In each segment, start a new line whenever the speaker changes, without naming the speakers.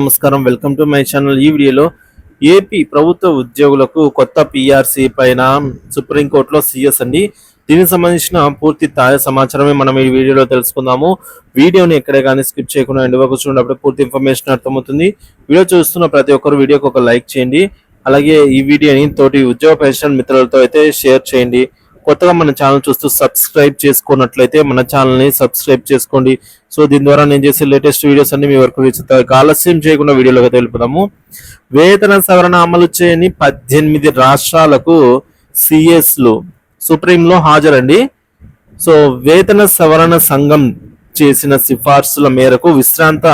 నమస్కారం, welcome to my channel. ఈ వీడియోలో ఏపీ ప్రభుత్వ ఉద్యోగులకు కొత్త పిఆర్సీ పైన సుప్రీంకోర్టులో సిఎస్ అండి. దీనికి సంబంధించిన పూర్తి తాజా సమాచారమే మనం ఈ వీడియోలో తెలుసుకుందాము. వీడియోని ఎక్కడే కానీ స్కిప్ చేయకుండా ఎండ్ వరకు చూడప్పుడు పూర్తి ఇన్ఫర్మేషన్ అర్థమవుతుంది. వీడియో చూస్తున్న ప్రతి ఒక్కరు వీడియోకి ఒక లైక్ చేయండి. అలాగే ఈ వీడియోని తోటి ఉద్యోగ పెన్షన్ మిత్రులతో అయితే షేర్ చేయండి. కొత్తగా మన ఛానల్ చూస్తూ సబ్స్క్రైబ్ చేసుకున్నట్లయితే మన ఛానల్ని సబ్స్క్రైబ్ చేసుకోండి. సో దీని ద్వారా నేను చేసే లేటెస్ట్ వీడియోస్ అన్ని మీ వరకు రీచ్ అవుతాయి. ఆలస్యం చేయకుండా వీడియోలోకి తెలుపుదాము. వేతన సవరణ అమలు చేయని 18 రాష్ట్రాలకు సిఎస్లు సుప్రీంలో హాజరండి. సో వేతన సవరణ సంఘం చేసిన సిఫార్సుల మేరకు విశ్రాంత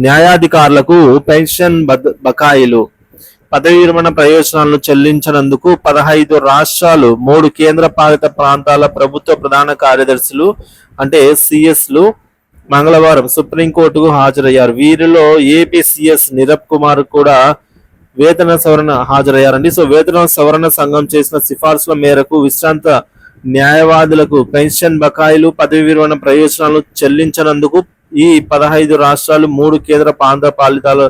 న్యాయాధికారులకు పెన్షన్ బకాయిలు పదవి విరమణ ప్రయోజనాలను చెల్లించినందుకు 15 రాష్ట్రాలు 3 కేంద్ర పాలిత ప్రాంతాల ప్రభుత్వ ప్రధాన కార్యదర్శులు అంటే సిఎస్లు మంగళవారం సుప్రీంకోర్టుకు హాజరయ్యారు. వీరిలో ఏపీ సిఎస్ నీరబ్ కుమార్ కూడా వేతన సవరణ హాజరయ్యారండి. సో వేతన సవరణ సంఘం చేసిన సిఫార్సుల మేరకు విశ్రాంత న్యాయవాదులకు పెన్షన్ బకాయిలు పదవి విరమణ ప్రయోజనాలను చెల్లించినందుకు ఈ 15 రాష్ట్రాలు 3 కేంద్ర ప్రాంత పాలితాల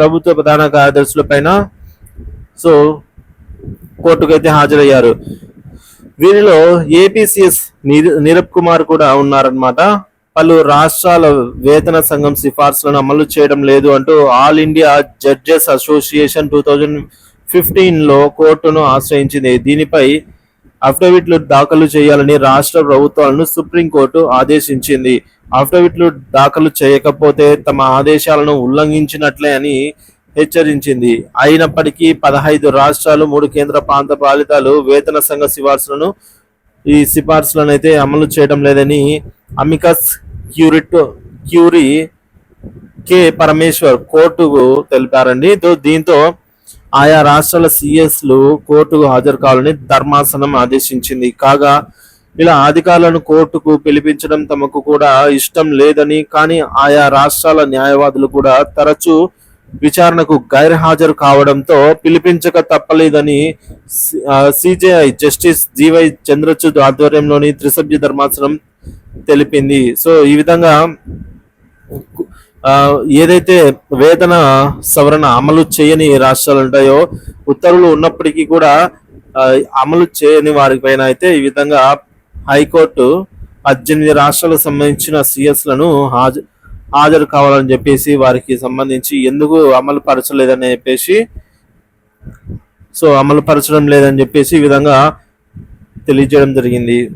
ప్రభుత్వ ప్రధాన కార్యదర్శుల పైన సో కోర్టుకైతే హాజరయ్యారు. వీరిలో ఏపీసీఎస్ నీరబ్ కుమార్ కూడా ఉన్నారన్నమాట. పలు రాష్ట్రాల వేతన సంఘం సిఫార్సులను అమలు చేయడం లేదు అంటూ ఆల్ ఇండియా జడ్జెస్ అసోసియేషన్ 2015లో కోర్టును ఆశ్రయించింది. దీనిపై అఫిడవిట్లు దాఖలు చేయాలని రాష్ట్ర ప్రభుత్వాలను సుప్రీంకోర్టు ఆదేశించింది. అఫిడవిట్లు దాఖలు చేయకపోతే తమ ఆదేశాలను ఉల్లంఘించినట్లే అని హెచ్చరించింది. అయినప్పటికీ 15 రాష్ట్రాలు 3 కేంద్ర ప్రాంత పాలితాలు వేతన సంఘ సిఫార్సులను అయితే అమలు చేయడం లేదని అమికస్ క్యూరీ కె పరమేశ్వర్ కోర్టుకు తెలిపారండి. దీంతో ఆయా రాష్ట్రాల సిఎస్లు కోర్టుకు హాజరు కావాలని ధర్మాసనం ఆదేశించింది. కాగా ఇలా అధికారులను కోర్టుకు పిలిపించడం తమకు కూడా ఇష్టం లేదని, కానీ ఆయా రాష్ట్రాల న్యాయవాదులు కూడా తరచూ విచారణకు గైర్హాజరు కావడంతో పిలిపించక తప్పలేదని సిజేఐ జస్టిస్ జీవై చంద్రచూడ్ ఆధ్వర్యంలోని త్రిసభ్య ధర్మాసనం తెలిపింది. సో ఈ విధంగా ఏదైతే వేతన సవరణ అమలు చేయని రాష్ట్రాలు ఉంటాయో, ఉత్తర్వులు ఉన్నప్పటికీ కూడా అమలు చేయని వారిపైన అయితే ఈ విధంగా హైకోర్టు 18 రాష్ట్రాలకు సంబంధించిన సిఎస్లను హాజరు కావాలని చెప్పేసి వారికి సంబంధించి ఎందుకు అమలు పరచలేదని చెప్పేసి అమలు పరచడం లేదని చెప్పేసి ఈ విధంగా తెలియజేయడం జరిగింది.